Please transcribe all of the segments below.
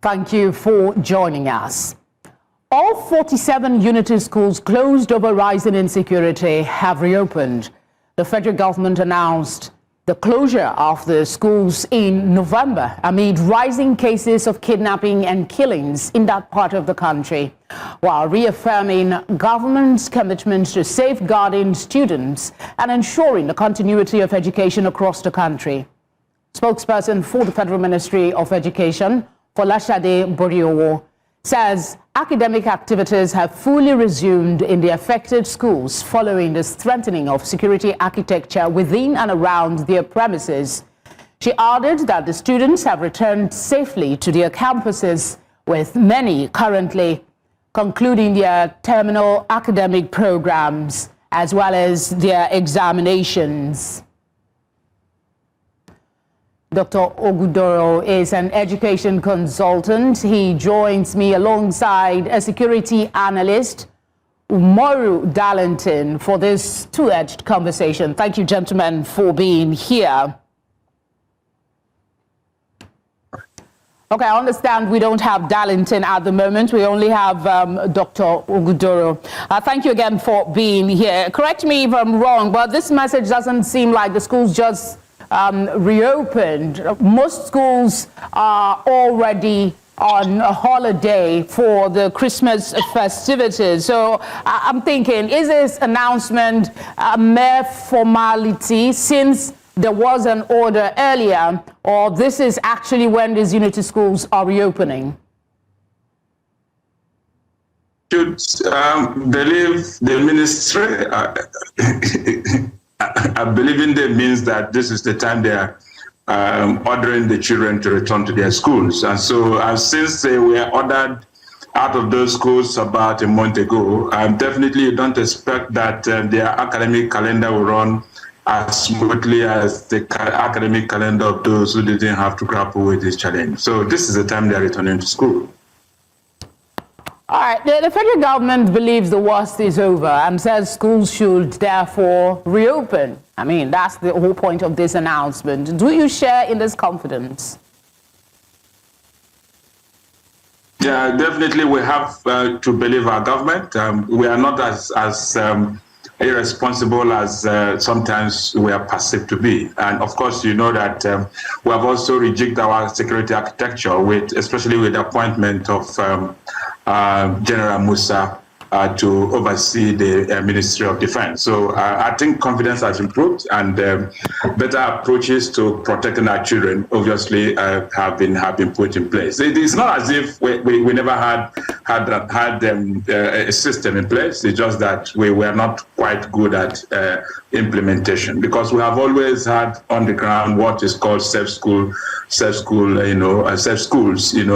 Thank you for joining us. All 47 unity schools closed over rising insecurity have reopened. The federal government announced the closure of the schools in November amid rising cases of kidnapping and killings in that part of the country, while reaffirming government's commitment to safeguarding students and ensuring the continuity of education across the country. Spokesperson for the Federal Ministry of Education, Folashade Boriowo, says academic activities have fully resumed in the affected schools following the strengthening of security architecture within and around their premises. She added that the students have returned safely to their campuses, with many currently concluding their terminal academic programs as well as their examinations. Dr. Ouagadougou is an education consultant. He joins me alongside a security analyst, Umaru Darlington, for this two-edged conversation. Thank you, gentlemen, for being here. Okay, I understand we don't have Darlington at the moment. We only have Dr. Ouagadougou. Thank you again for being here. Correct me if I'm wrong, but this message doesn't seem like the schools just reopened. Most schools are already on a holiday for the Christmas festivities. So I'm thinking, is this announcement a mere formality since there was an order earlier, or this is actually when these unity schools are reopening? Should believe the ministry. I believe in them means that this is the time they are ordering the children to return to their schools. And so since they were ordered out of those schools about a month ago, definitely don't expect that their academic calendar will run as smoothly as the academic calendar of those who didn't have to grapple with this challenge. So this is the time they are returning to school. All right, the federal government believes the worst is over and says schools should therefore reopen. I mean, that's the whole point of this announcement. Do you share in this confidence? Yeah, definitely we have to believe our government. We are not as irresponsible as sometimes we are perceived to be. And of course, you know that we have also rejigged our security architecture, especially with the appointment of General Musa to oversee the Ministry of Defense. So I think confidence has improved, and better approaches to protecting our children obviously have been put in place. It's not as if we never had a system in place. It's just that we were not quite good at implementation, because we have always had on the ground what is called safe schools,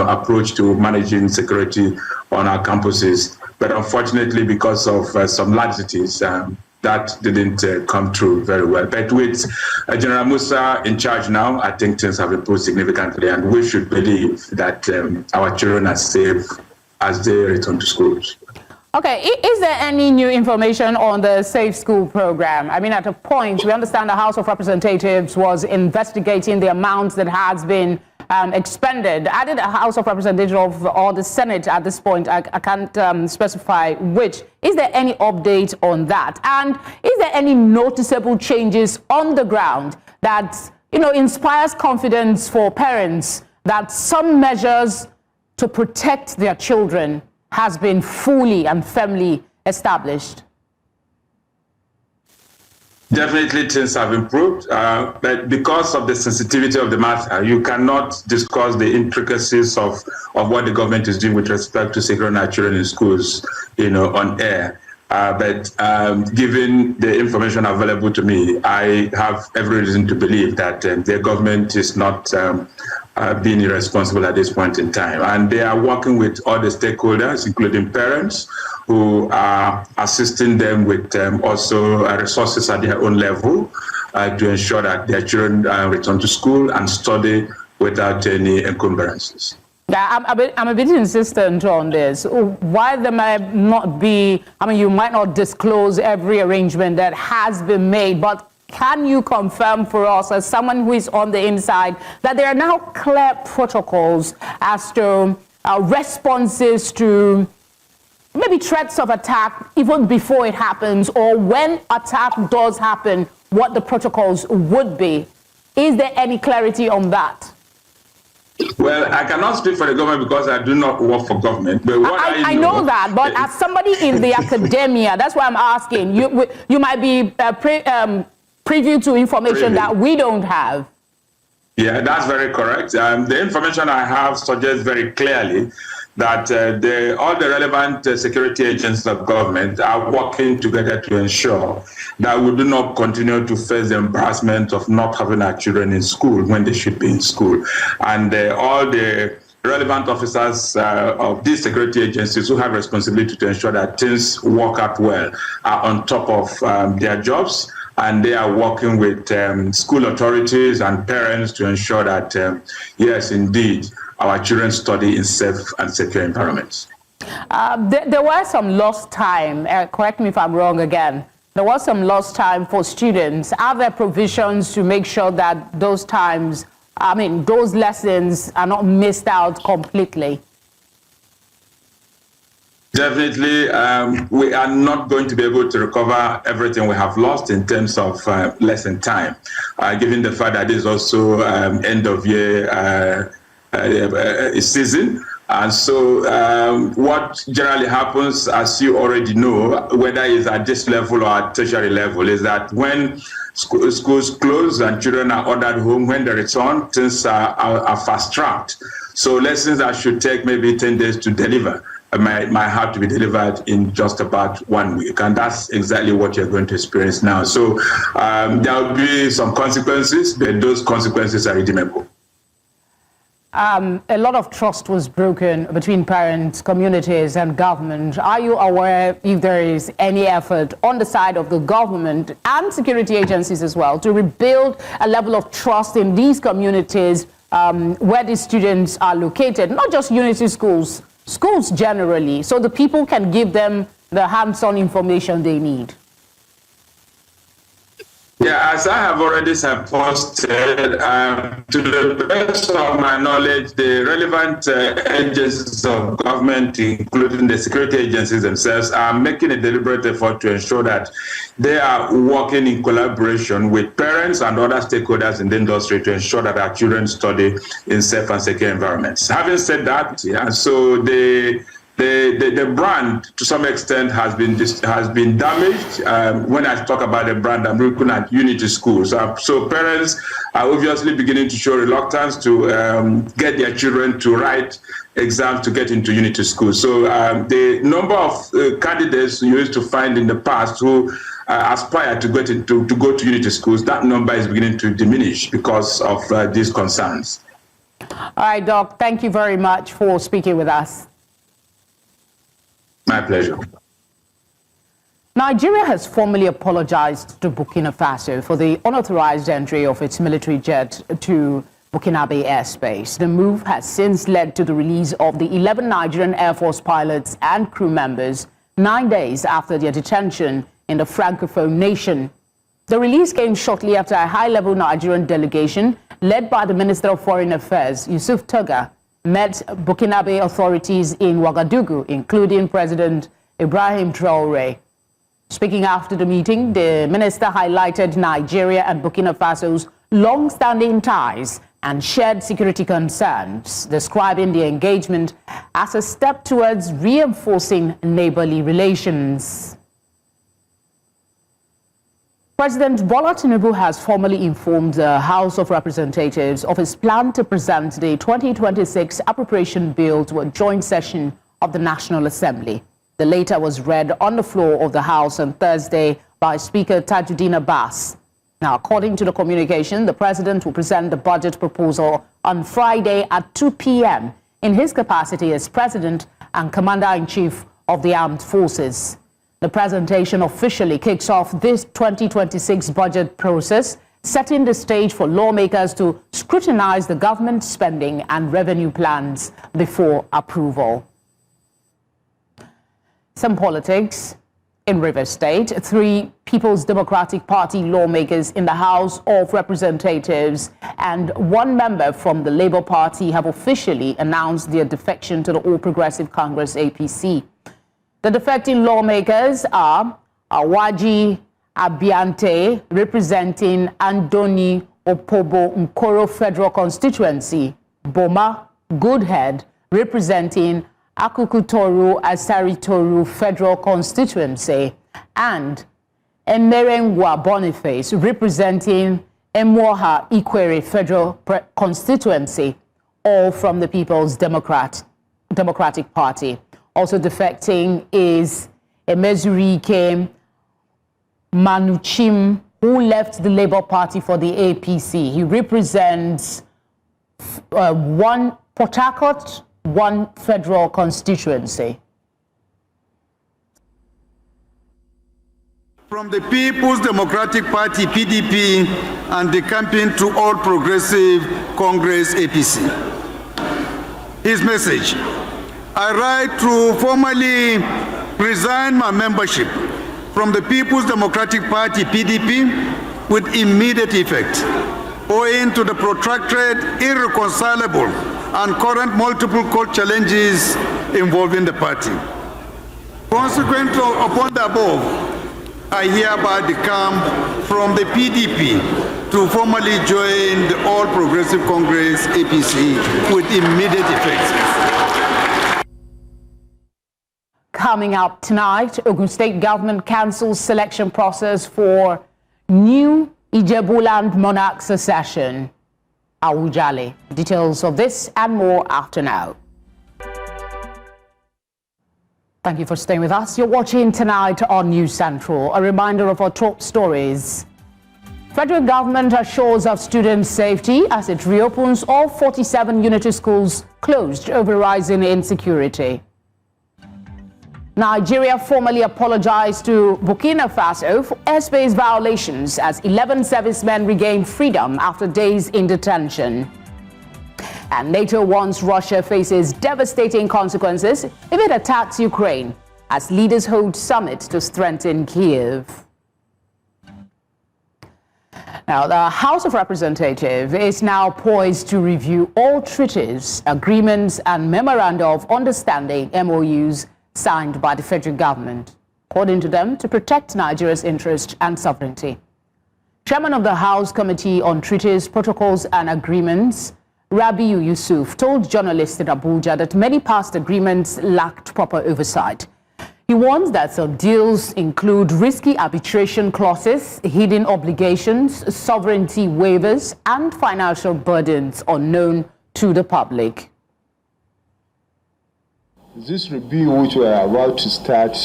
approach to managing security on our campuses. But unfortunately, because of some laxities, that didn't come through very well. But with General Musa in charge now, I think things have improved significantly, and we should believe that our children are safe as they return to schools. Okay, is there any new information on the Safe School program? I mean, at a point, we understand the House of Representatives was investigating the amount that has been expended. Either the House of Representatives or the Senate at this point, I can't specify which. Is there any update on that? And is there any noticeable changes on the ground that, inspires confidence for parents that some measures to protect their children has been fully and firmly established? Definitely things have improved, but because of the sensitivity of the matter, you cannot discuss the intricacies of what the government is doing with respect to securing our children in schools, on air. But given the information available to me, I have every reason to believe that the government is not being irresponsible at this point in time. And they are working with all the stakeholders, including parents, who are assisting them with also resources at their own level to ensure that their children return to school and study without any encumbrances. Yeah, I'm a bit insistent on this. Why there might not be, you might not disclose every arrangement that has been made, but Can you confirm for us, as someone who is on the inside, that there are now clear protocols as to responses to maybe threats of attack even before it happens, or when attack does happen, what the protocols would be? Is there any clarity on that? Well, I cannot speak for the government because I do not work for government. But what I know that, but as somebody in the academia, that's why I'm asking. You might be privy to information that we don't have. Yeah, that's very correct. The information I have suggests very clearly that all the relevant security agencies of government are working together to ensure that we do not continue to face the embarrassment of not having our children in school when they should be in school. And all the relevant officers of these security agencies who have responsibility to ensure that things work out well are on top of their jobs, and they are working with school authorities and parents to ensure that, yes, indeed, our children study in safe and secure environments. There was some lost time, correct me if I'm wrong again, there was some lost time for students. Are there provisions to make sure that those times, those lessons are not missed out completely? Definitely, we are not going to be able to recover everything we have lost in terms of lesson time, given the fact that this is also end of year season. And so what generally happens, as you already know, whether it's at this level or at tertiary level, is that when schools close and children are ordered home, when they return, things are fast-tracked. So lessons that should take maybe 10 days to deliver might have to be delivered in just about 1 week. And that's exactly what you're going to experience now. So there will be some consequences, but those consequences are redeemable. A lot of trust was broken between parents, communities, and government. Are you aware if there is any effort on the side of the government and security agencies as well to rebuild a level of trust in these communities where these students are located, not just unity schools, schools generally, so the people can give them the hands-on information they need? Yeah, as I have already posted, to the best of my knowledge, the relevant agencies of government, including the security agencies themselves, are making a deliberate effort to ensure that they are working in collaboration with parents and other stakeholders in the industry to ensure that our children study in safe and secure environments. Having said that, yeah, so the brand to some extent has been damaged. When I talk about the brand, I'm looking at unity schools. So parents are obviously beginning to show reluctance to get their children to write exams to get into unity schools. So the number of candidates you used to find in the past who aspire to go to unity schools, that number is beginning to diminish because of these concerns. All right, Doc, thank you very much for speaking with us. My pleasure. Nigeria has formally apologized to Burkina Faso for the unauthorized entry of its military jet to Burkinabe airspace. The move has since led to the release of the 11 Nigerian Air Force pilots and crew members 9 days after their detention in the Francophone nation. The release came shortly after a high-level Nigerian delegation led by the Minister of Foreign Affairs, Yusuf Tuggar, met Burkinabe authorities in Ouagadougou, including President Ibrahim Traoré. Speaking after the meeting, the minister highlighted Nigeria and Burkina Faso's long-standing ties and shared security concerns, describing the engagement as a step towards reinforcing neighborly relations. President Bola Tinubu has formally informed the House of Representatives of his plan to present the 2026 Appropriation Bill to a joint session of the National Assembly. The latter was read on the floor of the House on Thursday by Speaker Tajuddin Abbas. Now, according to the communication, the president will present the budget proposal on Friday at 2 p.m. in his capacity as president and commander-in-chief of the armed forces. The presentation officially kicks off this 2026 budget process, setting the stage for lawmakers to scrutinize the government spending and revenue plans before approval. Some politics. In Rivers State, 3 People's Democratic Party lawmakers in the House of Representatives and 1 member from the Labour Party have officially announced their defection to the All Progressive Congress APC. The defecting lawmakers are Awaji Abiante, representing Andoni Opobo Nkoro Federal Constituency, Boma Goodhead, representing Akukutoru Asaritoru Federal Constituency, and Emerengwa Boniface, representing Emwoha Ikwere Federal Constituency, all from the People's Democratic Party. Also defecting is Emezurike Manuchim, who left the Labour Party for the APC. He represents 1 Port Harcourt, 1 federal constituency. From the People's Democratic Party, PDP, and the campaign to All Progressive Congress, APC. His message: I write to formally resign my membership from the People's Democratic Party, PDP, with immediate effect, owing to the protracted, irreconcilable, and current multiple court challenges involving the party. Consequent upon the above, I hereby decamp from the PDP to formally join the All Progressive Congress APC with immediate effect. Coming up tonight, Ogun State government cancels selection process for new Ijebuland monarch succession. Awujale. Details of this and more after now. Thank you for staying with us. You're watching tonight on News Central. A reminder of our top stories. Federal government assures of student safety as it reopens all 47 unitary schools closed over rising insecurity. Nigeria formally apologized to Burkina Faso for airspace violations as 11 servicemen regained freedom after days in detention. And NATO warns Russia faces devastating consequences if it attacks Ukraine as leaders hold summit to strengthen Kyiv. Now, the House of Representatives is now poised to review all treaties, agreements, and memoranda of understanding, MOUs, signed by the federal government, according to them, to protect Nigeria's interest and sovereignty. Chairman of the House Committee on Treaties, Protocols and Agreements, Rabiu Yusuf, told journalists in Abuja that many past agreements lacked proper oversight. He warns that some deals include risky arbitration clauses, hidden obligations, sovereignty waivers, and financial burdens unknown to the public. This review which we are about to start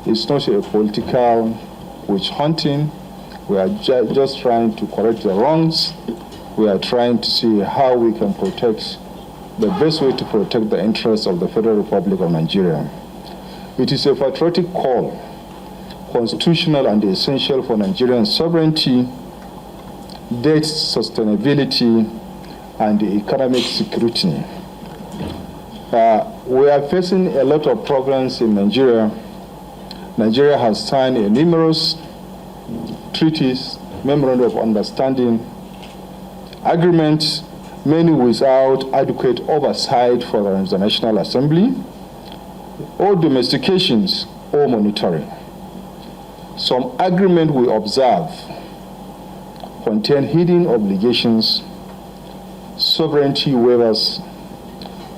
is not a political witch hunting. We are just trying to correct the wrongs. We are trying to see how we can protect, the best way to protect the interests of the Federal Republic of Nigeria. It is a patriotic call, constitutional and essential for Nigerian sovereignty, debt sustainability, and economic security. We are facing a lot of problems in Nigeria. Nigeria has signed numerous treaties, memorandum of understanding, agreements, many without adequate oversight for the National Assembly, or domestications or monitoring. Some agreements we observe contain hidden obligations, sovereignty waivers,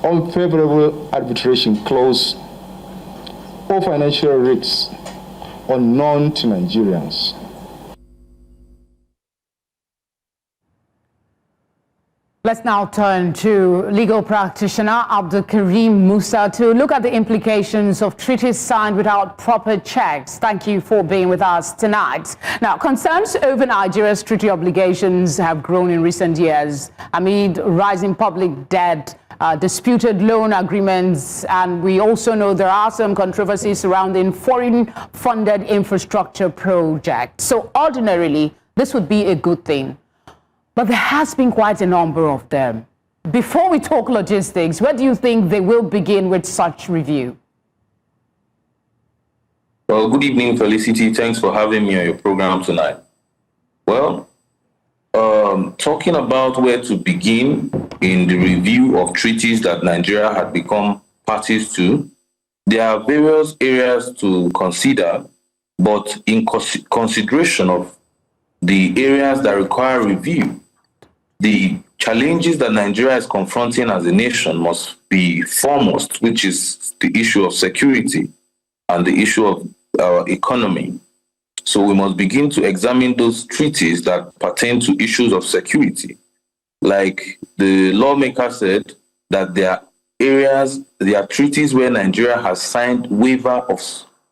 unfavorable arbitration clause, or financial risks unknown to Nigerians. Let's now turn to legal practitioner Abdul Karim Musa to look at the implications of treaties signed without proper checks. Thank you for being with us tonight. Now, concerns over Nigeria's treaty obligations have grown in recent years amid rising public debt, disputed loan agreements, and we also know there are some controversies surrounding foreign-funded infrastructure projects. So ordinarily, this would be a good thing. But there has been quite a number of them. Before we talk logistics, where do you think they will begin with such review? Well, good evening, Felicity. Thanks for having me on your program tonight. Well, talking about where to begin in the review of treaties that Nigeria had become parties to, there are various areas to consider, but in consideration of the areas that require review, the challenges that Nigeria is confronting as a nation must be foremost, which is the issue of security and the issue of our economy. So we must begin to examine those treaties that pertain to issues of security. Like the lawmaker said, that there are areas, there are treaties where Nigeria has signed waiver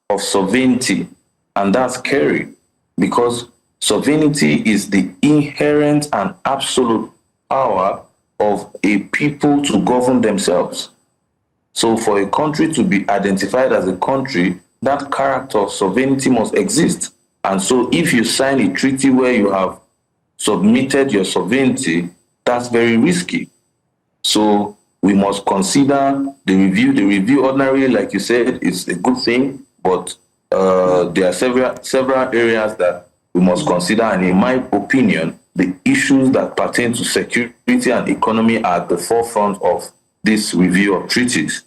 of sovereignty, and that's scary because sovereignty is the inherent and absolute power of a people to govern themselves. So for a country to be identified as a country, that character of sovereignty must exist. And so if you sign a treaty where you have submitted your sovereignty, that's very risky. So we must consider the review. The review ordinarily, like you said, is a good thing, but there are several areas that we must consider. And in my opinion, the issues that pertain to security and economy are at the forefront of this review of treaties.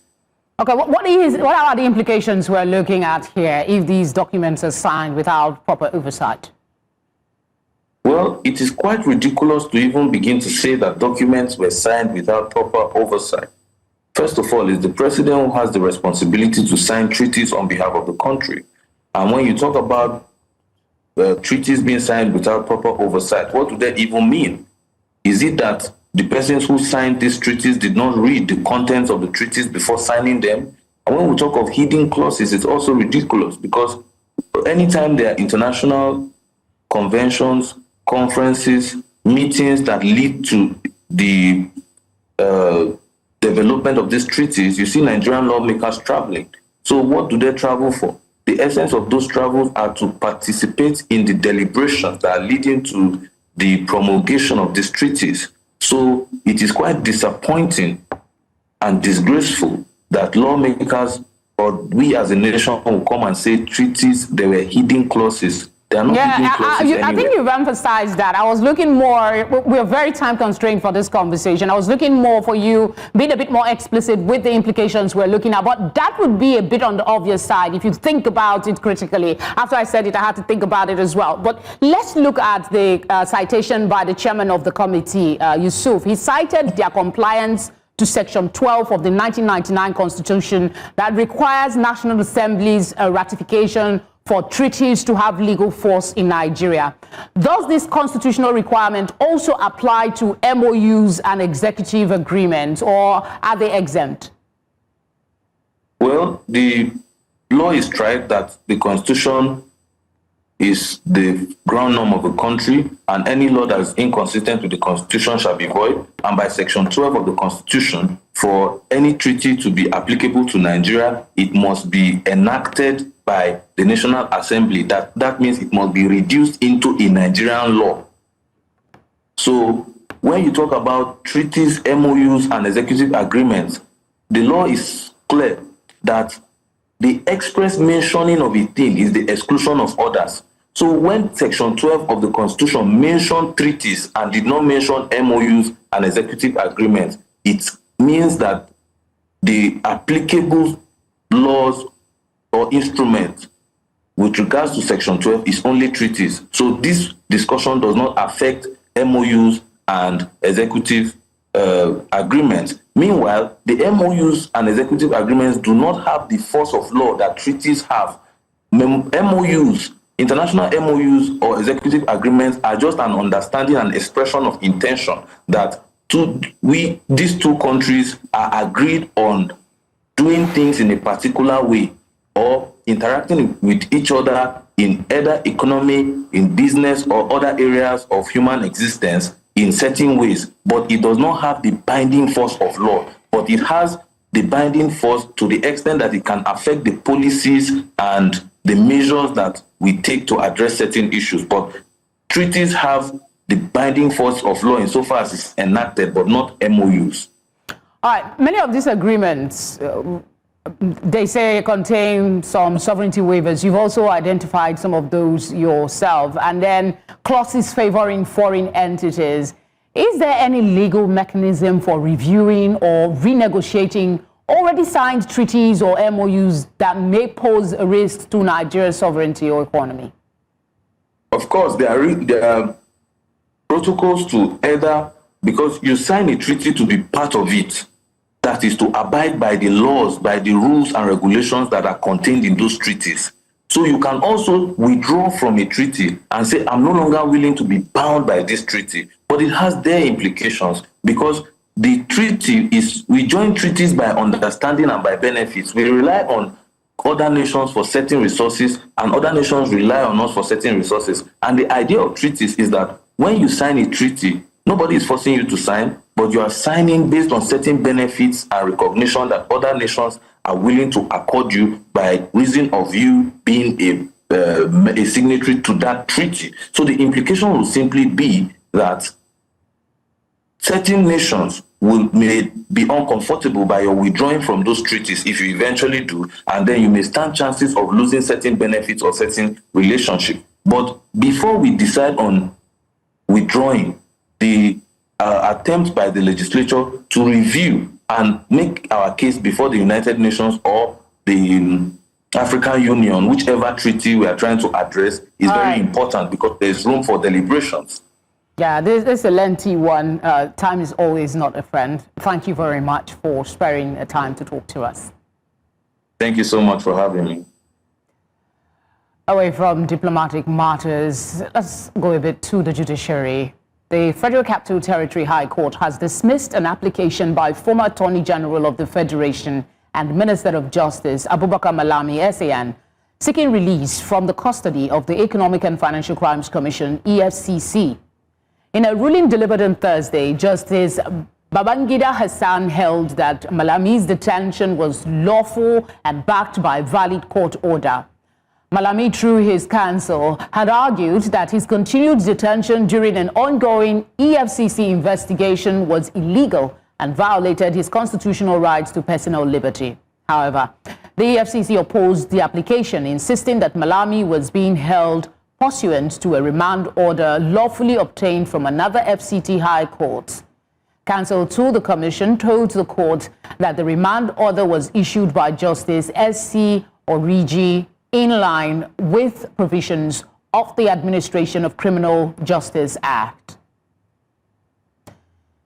Okay, what are the implications we're looking at here if these documents are signed without proper oversight? Well, it is quite ridiculous to even begin to say that documents were signed without proper oversight. First of all, it's the president who has the responsibility to sign treaties on behalf of the country. And when you talk about treaties being signed without proper oversight, what do they even mean? Is it that the persons who signed these treaties did not read the contents of the treaties before signing them? And when we talk of hidden clauses, it's also ridiculous because anytime there are international conventions, conferences, meetings that lead to the development of these treaties, you see Nigerian lawmakers traveling. So what do they travel for? The essence of those travels are to participate in the deliberations that are leading to the promulgation of these treaties. So it is quite disappointing and disgraceful that lawmakers or we as a nation will come and say treaties, there were hidden clauses. They are not hidden clauses I think you've emphasized that. I was looking more, we're very time constrained for this conversation. I was looking more for you being a bit more explicit with the implications we're looking at, but that would be a bit on the obvious side if you think about it critically. After I said it, I had to think about it as well. But let's look at the citation by the chairman of the committee, Yusuf. He cited their compliance to Section 12 of the 1999 Constitution that requires National Assembly's ratification for treaties to have legal force in Nigeria. Does this constitutional requirement also apply to MOUs and executive agreements, or are they exempt? Well, the law is tried that the Constitution is the ground norm of a country, and any law that is inconsistent with the Constitution shall be void. And by Section 12 of the Constitution, for any treaty to be applicable to Nigeria, it must be enacted by the National Assembly. That means it must be reduced into a Nigerian law. So when you talk about treaties, MOUs, and executive agreements, the law is clear that the express mentioning of a thing is the exclusion of others. So when Section 12 of the Constitution mentioned treaties and did not mention MOUs and executive agreements, it means that the applicable laws or instruments with regards to Section 12 is only treaties. So this discussion does not affect MOUs and executive agreements. Meanwhile, the MOUs and executive agreements do not have the force of law that treaties have. MOUs, international MOUs or executive agreements are just an understanding and expression of intention that these two countries are agreed on doing things in a particular way or interacting with each other in either economy, in business, or other areas of human existence in certain ways. But it does not have the binding force of law, but it has the binding force to the extent that it can affect the policies and the measures that we take to address certain issues. But treaties have the binding force of law insofar as it's enacted, but not MOUs. All right, many of these agreements they say contain some sovereignty waivers. You've also identified some of those yourself. And then clauses favoring foreign entities. Is there any legal mechanism for reviewing or renegotiating already signed treaties or MOUs that may pose a risk to Nigeria's sovereignty or economy? Of course, there are protocols to either, because you sign a treaty to be part of it, that is to abide by the laws, by the rules and regulations that are contained in those treaties. So you can also withdraw from a treaty and say, I'm no longer willing to be bound by this treaty. But it has their implications, because the treaty is, we join treaties by understanding and by benefits. We rely on other nations for certain resources, and other nations rely on us for certain resources. And the idea of treaties is that when you sign a treaty, nobody is forcing you to sign, but you are signing based on certain benefits and recognition that other nations are willing to accord you by reason of you being a signatory to that treaty. So the implication will simply be that certain nations may be uncomfortable by your withdrawing from those treaties if you eventually do, and then you may stand chances of losing certain benefits or certain relationship. But before we decide on withdrawing, the attempt by the legislature to review and make our case before the United Nations or the African Union, whichever treaty we are trying to address, is very important, because there's room for deliberations. Yeah, this is a lengthy one. Time is always not a friend. Thank you very much for sparing the time to talk to us. Thank you so much for having me. Away from diplomatic matters, let's go a bit to the judiciary. The Federal Capital Territory High Court has dismissed an application by former Attorney General of the Federation and Minister of Justice, Abubakar Malami, SAN, seeking release from the custody of the Economic and Financial Crimes Commission, EFCC. In a ruling delivered on Thursday, Justice Babangida Hassan held that Malami's detention was lawful and backed by valid court order. Malami, through his counsel, had argued that his continued detention during an ongoing EFCC investigation was illegal and violated his constitutional rights to personal liberty. However, the EFCC opposed the application, insisting that Malami was being held pursuant to a remand order lawfully obtained from another FCT High Court. Counsel to the Commission told the court that the remand order was issued by Justice S.C. Origi in line with provisions of the Administration of Criminal Justice Act.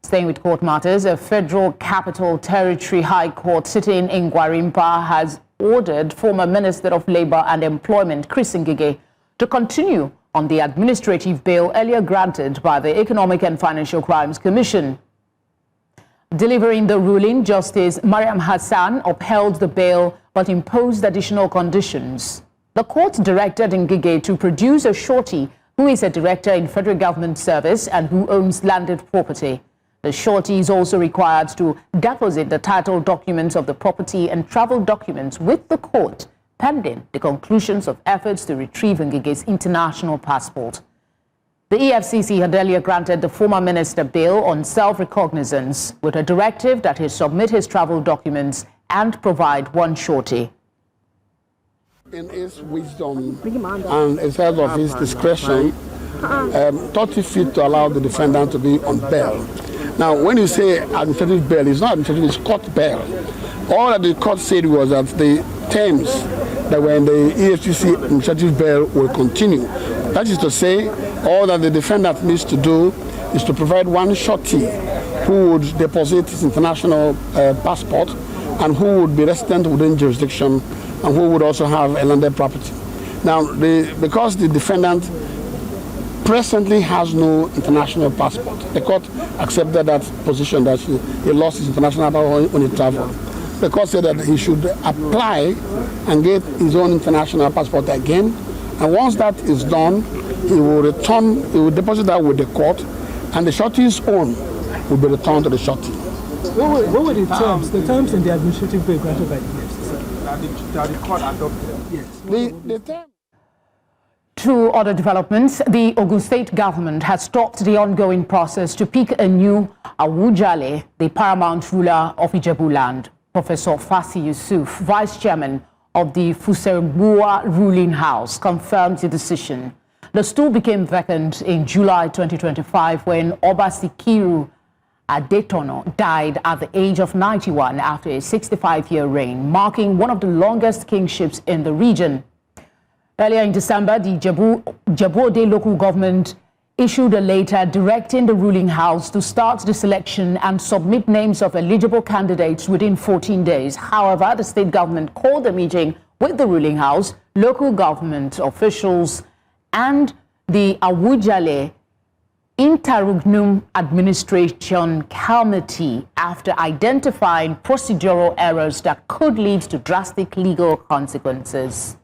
Staying with court matters, a Federal Capital Territory High Court sitting in Gwarimpa has ordered former Minister of Labour and Employment Chris Ngige to continue on the administrative bail earlier granted by the Economic and Financial Crimes Commission. Delivering the ruling, Justice Mariam Hassan upheld the bail but imposed additional conditions. The court directed Ngige to produce a shorty who is a director in federal government service and who owns landed property. The shorty is also required to deposit the title documents of the property and travel documents with the court, pending the conclusions of efforts to retrieve Ngige's international passport. The EFCC had earlier granted the former minister bail on self-recognizance with a directive that he submit his travel documents and provide one shorty. In his wisdom and instead of his discretion, thought it fit to allow the defendant to be on bail. Now, when you say administrative bail, it's not administrative, it's court bail. All that the court said was that the terms that were in the EFCC administrative bail will continue. That is to say, all that the defendant needs to do is to provide one shorty who would deposit his international passport and who would be resident within jurisdiction and who would also have a landed property. Now, because the defendant presently has no international passport, the court accepted that position that he lost his international passport when he traveled. The court said that he should apply and get his own international passport again, and once that is done, he will deposit that with the court, and the shorty's own will be returned to the shorty. What were the terms? The terms in the administrative bill granted by the EFCC? That the court adopted. Yes. The term. To other developments, the Ogun State government has stopped the ongoing process to pick a new Awujale, the paramount ruler of Ijebu land. Professor Fasi Yusuf, Vice Chairman of the Fusegua ruling house, confirmed the decision. The stool became vacant in July 2025 when Oba Sikiru Adetono died at the age of 91 after a 65-year reign, marking one of the longest kingships in the region. Earlier in December, the Jabode local government issued a letter directing the ruling house to start the selection and submit names of eligible candidates within 14 days. However, the state government called a meeting with the ruling house, local government officials, and the Awujale Interregnum Administration Committee after identifying procedural errors that could lead to drastic legal consequences.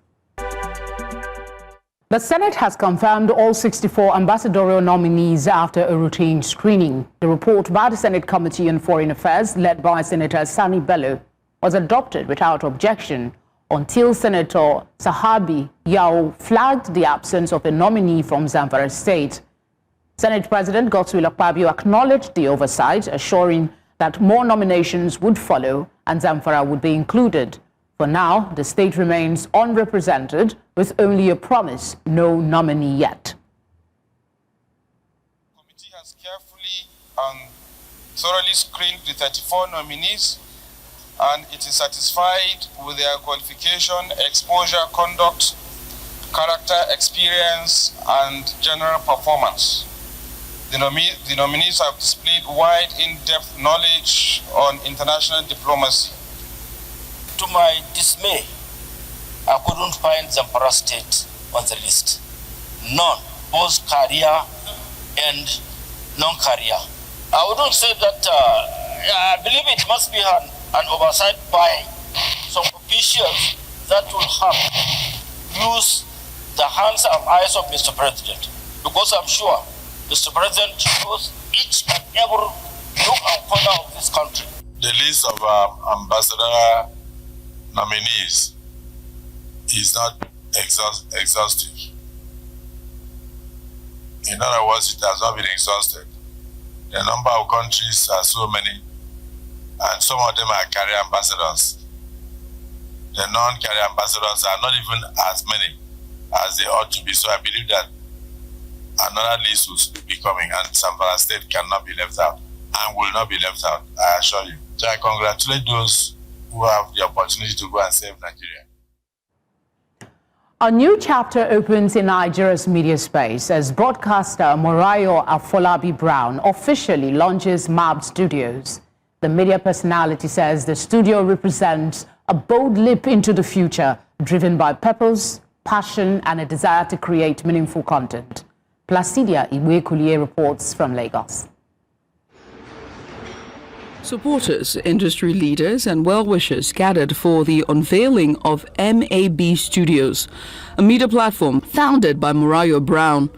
The Senate has confirmed all 64 ambassadorial nominees after a routine screening. The report by the Senate Committee on Foreign Affairs, led by Senator Sani Bello, was adopted without objection until Senator Sahabi Yao flagged the absence of a nominee from Zamfara State. Senate President Godswill Akpabio acknowledged the oversight, assuring that more nominations would follow and Zamfara would be included. For now, the state remains unrepresented with only a promise, no nominee yet. The committee has carefully and thoroughly screened the 34 nominees, and it is satisfied with their qualification, exposure, conduct, character, experience, and general performance. The nominees have displayed wide, in-depth knowledge on international diplomacy. To my dismay, I couldn't find Zamfara State on the list. None, both career and non-career. I wouldn't say that, I believe it must be an oversight by some officials that will have used the hands and eyes of Mr. President, because I'm sure Mr. President knows each and every nook and corner of this country. The list of ambassador nominees is not exhaustive. In other words, it has not been exhausted. The number of countries are so many, and some of them are career ambassadors. The non-career ambassadors are not even as many as they ought to be. So I believe that another list will be coming, and Zamfara State cannot be left out and will not be left out, I assure you. So I congratulate those who have the opportunity to go and save Nigeria. A new chapter opens in Nigeria's media space as broadcaster Morayo Afolabi Brown officially launches MAB Studios. The media personality says the studio represents a bold leap into the future, driven by purpose, passion, and a desire to create meaningful content. Placidia Iwekulie reports from Lagos. Supporters, industry leaders and well-wishers gathered for the unveiling of MAB Studios, a media platform founded by Morayo Brown.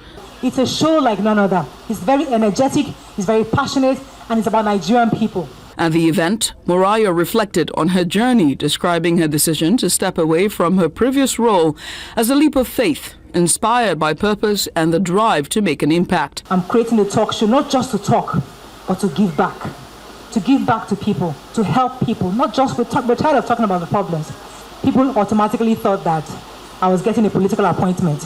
It's a show like none other. It's very energetic, it's very passionate, and it's about Nigerian people. At the event, Morayo reflected on her journey, describing her decision to step away from her previous role as a leap of faith, inspired by purpose and the drive to make an impact. I'm creating a talk show not just to talk, but to give back. To give back to people, to help people, not just, we're tired of talking about the problems. People automatically thought that I was getting a political appointment.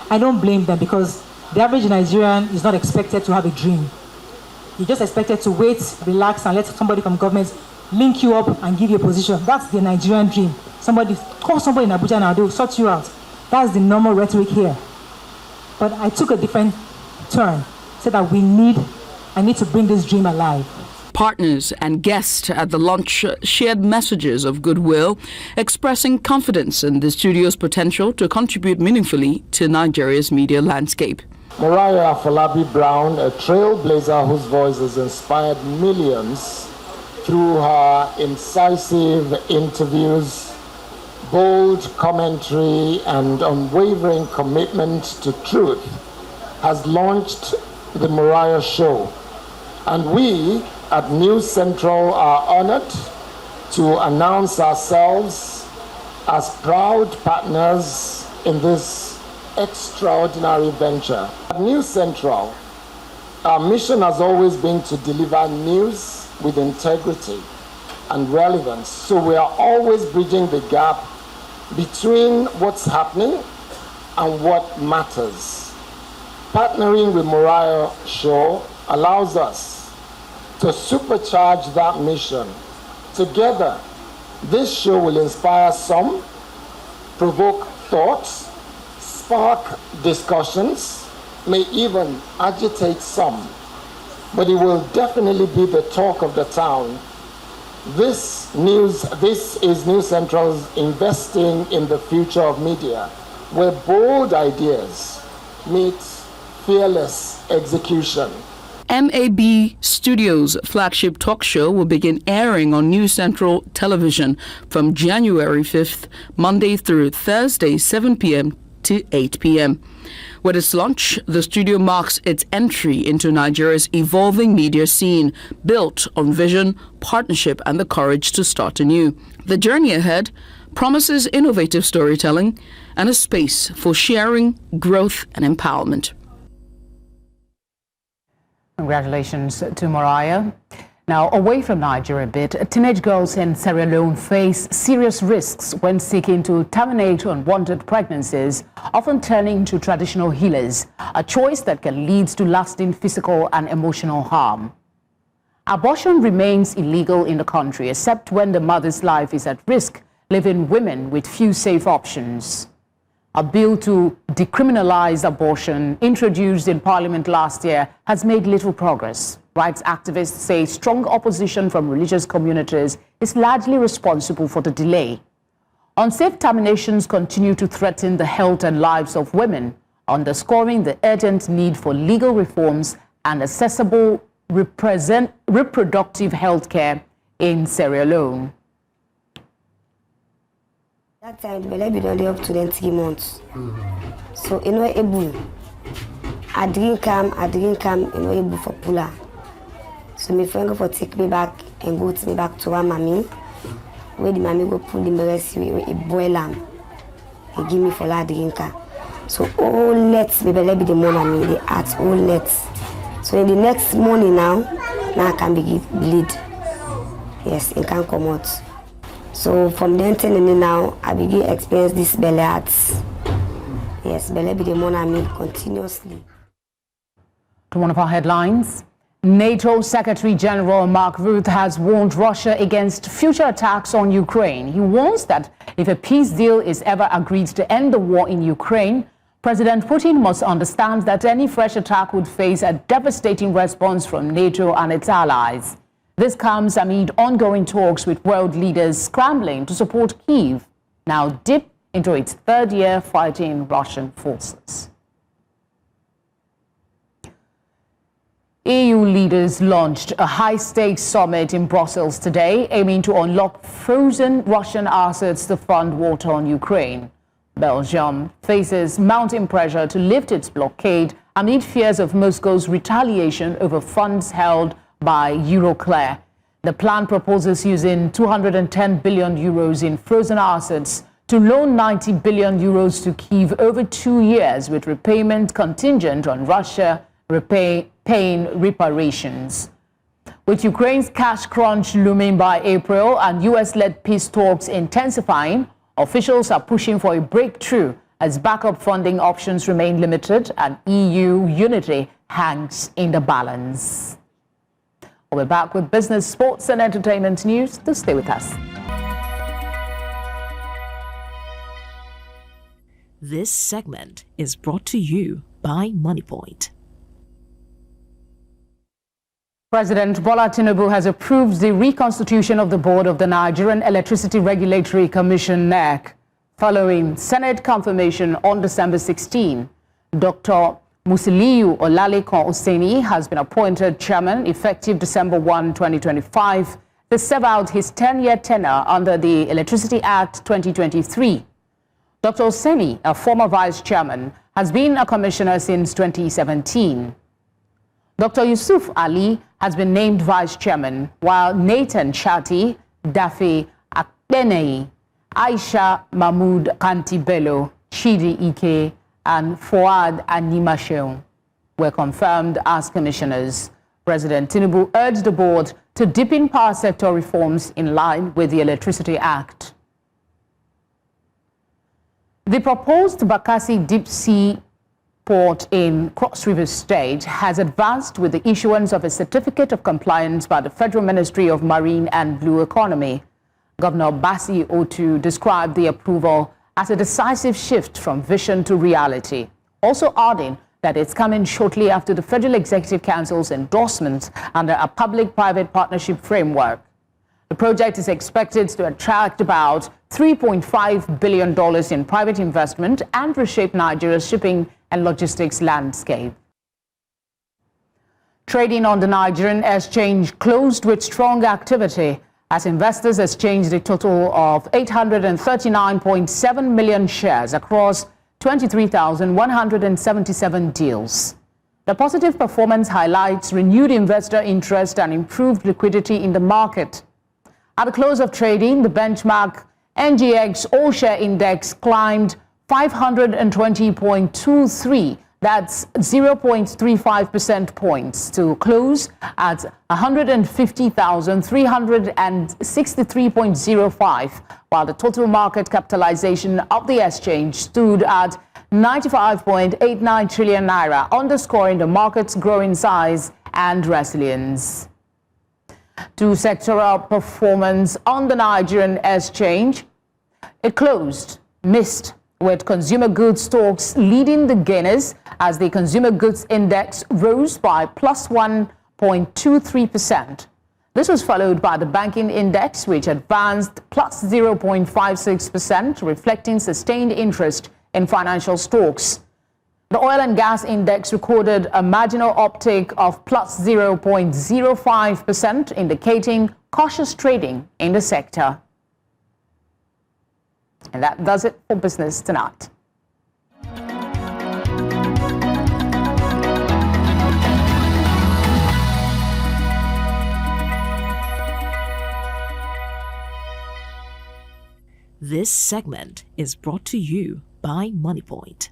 I don't blame them, because the average Nigerian is not expected to have a dream. You're just expected to wait, relax, and let somebody from government link you up and give you a position. That's the Nigerian dream. Call somebody in Abuja and they'll sort you out. That's the normal rhetoric here. But I took a different turn, said that I need to bring this dream alive. Partners and guests at the launch shared messages of goodwill, expressing confidence in the studio's potential to contribute meaningfully to Nigeria's media landscape. Morayo Afolabi Brown, a trailblazer whose voice has inspired millions through her incisive interviews, bold commentary, and unwavering commitment to truth, has launched the Morayo Show. And we at News Central are honored to announce ourselves as proud partners in this extraordinary venture. At News Central, our mission has always been to deliver news with integrity, and relevance. So we are always bridging the gap between what's happening and what matters. Partnering with Moriah Show allows us to supercharge that mission. Together, this show will inspire some, provoke thoughts, spark discussions, may even agitate some, but it will definitely be the talk of the town. This is News Central's investing in the future of media, where bold ideas meet fearless execution. MAB Studios' flagship talk show will begin airing on News Central Television from January 5th, Monday through Thursday, 7 p.m. to 8 p.m. With its launch, the studio marks its entry into Nigeria's evolving media scene, built on vision, partnership, and the courage to start anew. The journey ahead promises innovative storytelling and a space for sharing, growth, and empowerment. Congratulations to Moriah. Now, away from Nigeria a bit, teenage girls in Sierra Leone face serious risks when seeking to terminate unwanted pregnancies, often turning to traditional healers, a choice that can lead to lasting physical and emotional harm. Abortion remains illegal in the country, except when the mother's life is at risk, leaving women with few safe options. A bill to decriminalize abortion, introduced in Parliament last year, has made little progress. Rights activists say strong opposition from religious communities is largely responsible for the delay. Unsafe terminations continue to threaten the health and lives of women, underscoring the urgent need for legal reforms and accessible reproductive health care in Sierra Leone. That time, the baby don't up to 20 months. So, you know, able. I drink calm, you know, able for puller. So, my friend go for take me back and go to me back to our mommy. Where the mommy go pull the breast, he boil am. He give me for that drinker. So, all nets, the baby the morning, the heart, all nets. So, in the next morning now I can bleed. Yes, it can come out. So from then till now, I begin to experience this belly hearts. Yes, belly be the one I mean continuously. To one of our headlines, NATO Secretary General Mark Rutte has warned Russia against future attacks on Ukraine. He warns that if a peace deal is ever agreed to end the war in Ukraine, President Putin must understand that any fresh attack would face a devastating response from NATO and its allies. This comes amid ongoing talks with world leaders scrambling to support Kyiv, now deep into its third year fighting Russian forces. EU leaders launched a high-stakes summit in Brussels today, aiming to unlock frozen Russian assets to fund war on Ukraine. Belgium faces mounting pressure to lift its blockade amid fears of Moscow's retaliation over funds held by Euroclear. The plan proposes using 210 billion euros in frozen assets to loan 90 billion euros to Kyiv over 2 years, with repayment contingent on Russia paying reparations. With Ukraine's cash crunch looming by April and US-led peace talks intensifying, officials are pushing for a breakthrough as backup funding options remain limited and EU unity hangs in the balance. We'll be back with business, sports, and entertainment news. Do stay with us. This segment is brought to you by MoneyPoint. President Bola Tinubu has approved the reconstitution of the board of the Nigerian Electricity Regulatory Commission, NERC, following Senate confirmation on December 16. Dr. Musiliu Olalekan Oseni has been appointed chairman effective December 1, 2025, to serve out his 10-year tenure under the Electricity Act 2023. Dr. Oseni, a former vice chairman, has been a commissioner since 2017. Dr. Yusuf Ali has been named vice chairman, while Nathan Chati, Dafe Akpenei, Aisha Mahmoud Kantibello, Chidi Ike, and Fouad Animasheun were confirmed as commissioners. President Tinubu urged the board to deepen power sector reforms in line with the Electricity Act. The proposed Bakassi deep-sea port in Cross River State has advanced with the issuance of a certificate of compliance by the Federal Ministry of Marine and Blue Economy. Governor Bassi Otu described the approval as a decisive shift from vision to reality, also adding that it's coming shortly after the Federal Executive Council's endorsement under a public-private partnership framework. The project is expected to attract about $3.5 billion in private investment and reshape Nigeria's shipping and logistics landscape. Trading on the Nigerian exchange closed with strong activity as investors exchanged a total of 839.7 million shares across 23,177 deals. The positive performance highlights renewed investor interest and improved liquidity in the market. At the close of trading, the benchmark NGX All-Share Index climbed 520.23, that's 0.35% points, to close at 150,363.05, while the total market capitalization of the exchange stood at 95.89 trillion naira, underscoring the market's growing size and resilience. To sectoral performance on the Nigerian exchange, it closed mixed, with consumer goods stocks leading the gainers as the consumer goods index rose by plus 1.23%. This was followed by the banking index, which advanced plus 0.56%, reflecting sustained interest in financial stocks. The oil and gas index recorded a marginal uptick of plus 0.05%, indicating cautious trading in the sector. And that does it for Business Tonight. This segment is brought to you by MoneyPoint.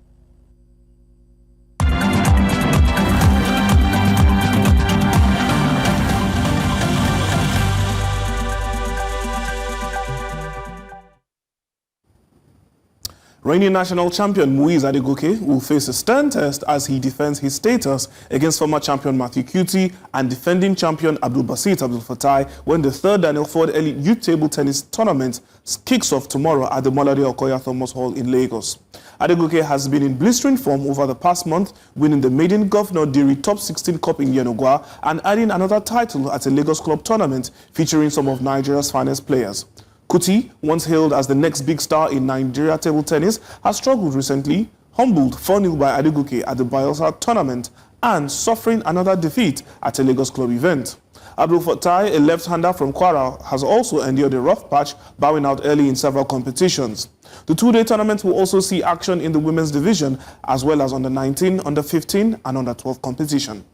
Reigning national champion Muiz Adegoke will face a stern test as he defends his status against former champion Matthew Kuti and defending champion Abdul Basit Abdul Fatai when the third Daniel Ford Elite Youth Table Tennis Tournament kicks off tomorrow at the Molade Okoya Thomas Hall in Lagos. Adegoke has been in blistering form over the past month, winning the maiden Governor Diri Top 16 Cup in Yenogwa and adding another title at a Lagos Club tournament featuring some of Nigeria's finest players. Kuti, once hailed as the next big star in Nigeria table tennis, has struggled recently, humbled 4-0 by Adegoke at the Bielsa tournament and suffering another defeat at a Lagos Club event. Abdul Fatai, a left-hander from Kwara, has also endured a rough patch, bowing out early in several competitions. The two-day tournament will also see action in the women's division, as well as under 19, under 15 and under 12 competition.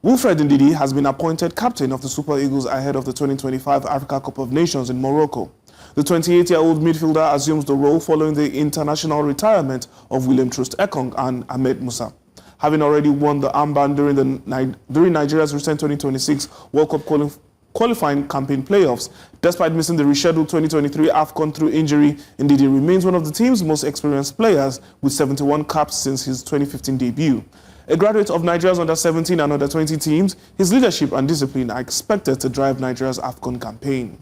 Wilfred Ndidi has been appointed captain of the Super Eagles ahead of the 2025 Africa Cup of Nations in Morocco. The 28-year-old midfielder assumes the role following the international retirement of William Troost Ekong and Ahmed Musa. Having already won the armband during Nigeria's recent 2026 World Cup qualifying campaign playoffs, despite missing the rescheduled 2023 AFCON through injury, Ndidi remains one of the team's most experienced players with 71 caps since his 2015 debut. A graduate of Nigeria's under-17 and under-20 teams, his leadership and discipline are expected to drive Nigeria's AFCON campaign.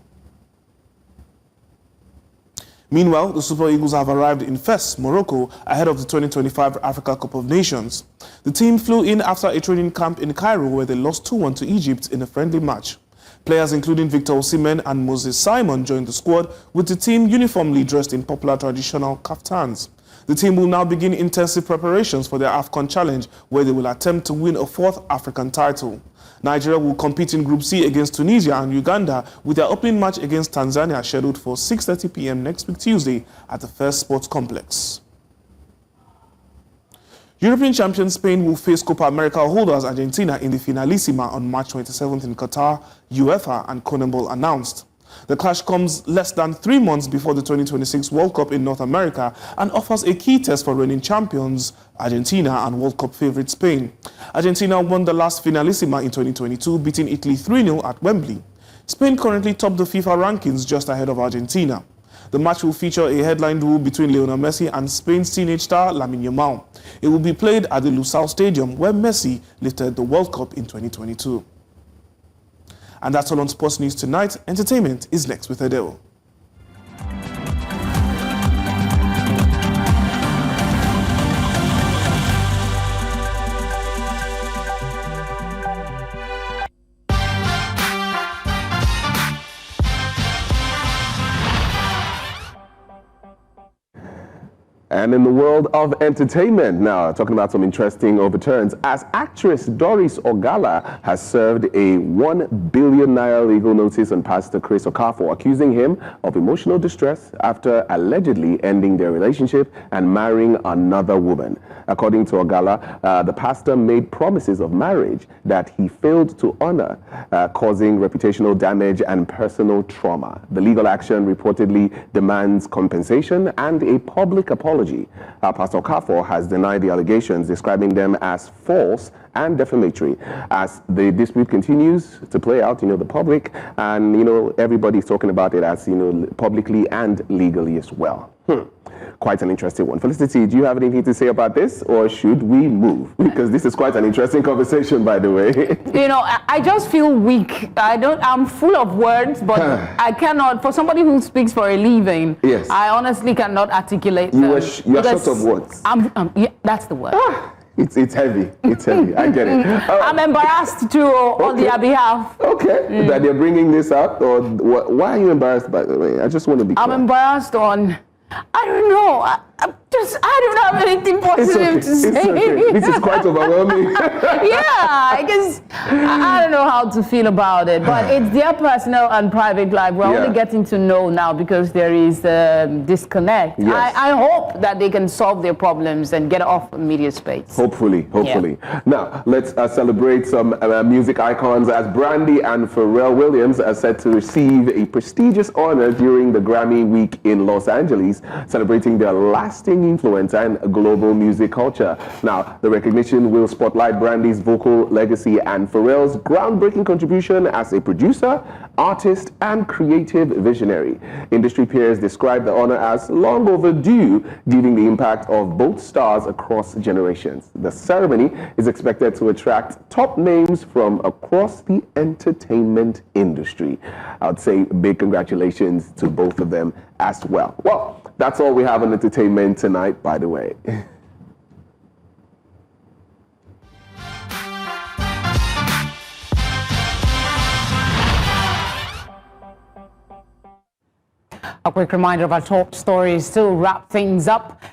Meanwhile, the Super Eagles have arrived in Fes, Morocco, ahead of the 2025 Africa Cup of Nations. The team flew in after a training camp in Cairo where they lost 2-1 to Egypt in a friendly match. Players including Victor Osimhen and Moses Simon joined the squad, with the team uniformly dressed in popular traditional kaftans. The team will now begin intensive preparations for their AFCON challenge, where they will attempt to win a fourth African title. Nigeria will compete in Group C against Tunisia and Uganda, with their opening match against Tanzania scheduled for 6:30 p.m. next week Tuesday at the First Sports Complex. European champion Spain will face Copa America holders Argentina in the Finalissima on March 27th in Qatar, UEFA and CONMEBOL announced. The clash comes less than 3 months before the 2026 World Cup in North America and offers a key test for reigning champions Argentina and World Cup favourite Spain. Argentina won the last finalissima in 2022, beating Italy 3-0 at Wembley. Spain currently top the FIFA rankings just ahead of Argentina. The match will feature a headline duel between Lionel Messi and Spain's teenage star Lamine Yamal. It will be played at the Lusail Stadium, where Messi lifted the World Cup in 2022. And that's all on Sports News tonight. Entertainment is next with Adele. And in the world of entertainment now, talking about some interesting overturns, as actress Doris Ogala has served a 1 billion naira legal notice on Pastor Chris Okafor, accusing him of emotional distress after allegedly ending their relationship and marrying another woman. According to Ogala, the pastor made promises of marriage that he failed to honor, causing reputational damage and personal trauma. The legal action reportedly demands compensation and a public apology. Pastor Okafor has denied the allegations, describing them as false and defamatory. As the dispute continues to play out, the public and, everybody's talking about it as, publicly and legally as well. Quite an interesting one. Felicity, do you have anything to say about this, or should we move? Because this is quite an interesting conversation, by the way. I just feel weak. I'm full of words, but I cannot, for somebody who speaks for a living, yes, I honestly cannot articulate you are short of words. Yeah, that's the word. It's heavy. It's heavy. I get it. I'm embarrassed too on their behalf. Okay. That they're bringing this up, or why are you embarrassed, by the way? I just want to be clear. I'm embarrassed on, I don't know. I don't have anything positive to say. It's okay. This is quite overwhelming. Yeah, I guess I don't know how to feel about it, but it's their personal and private life. We're only getting to know now because there is a disconnect. Yes. I hope that they can solve their problems and get off media space. Hopefully. Yeah. Now, let's celebrate some music icons, as Brandy and Pharrell Williams are set to receive a prestigious honor during the Grammy Week in Los Angeles, celebrating their lasting influence and global music culture. Now, the recognition will spotlight Brandy's vocal legacy and Pharrell's groundbreaking contribution as a producer, artist, and creative visionary. Industry peers describe the honor as long overdue, given the impact of both stars across generations. The ceremony is expected to attract top names from across the entertainment industry. I would say big congratulations to both of them as well. Well, that's all we have on entertainment tonight, by the way. A quick reminder of our top stories to wrap things up.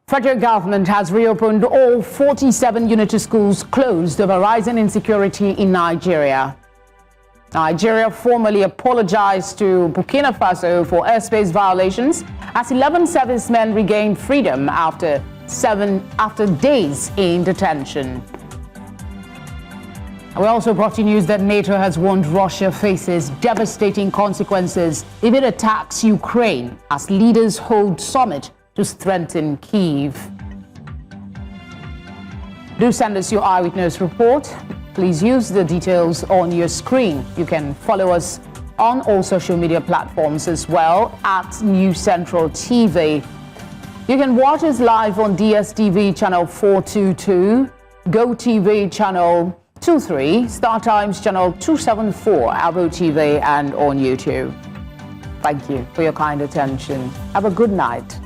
Federal government has reopened all 47 unitary schools closed over rising insecurity in Nigeria. Nigeria formally apologized to Burkina Faso for airspace violations as 11 servicemen regained freedom after days in detention. We also brought you news that NATO has warned Russia faces devastating consequences if it attacks Ukraine as leaders hold summit to strengthen Kyiv. Do send us your eyewitness report. Please use the details on your screen. You can follow us on all social media platforms as well at News Central TV. You can watch us live on DSTV channel 422, GoTV channel 23, Star Times channel 274, Avo TV, and on YouTube. Thank you for your kind attention. Have a good night.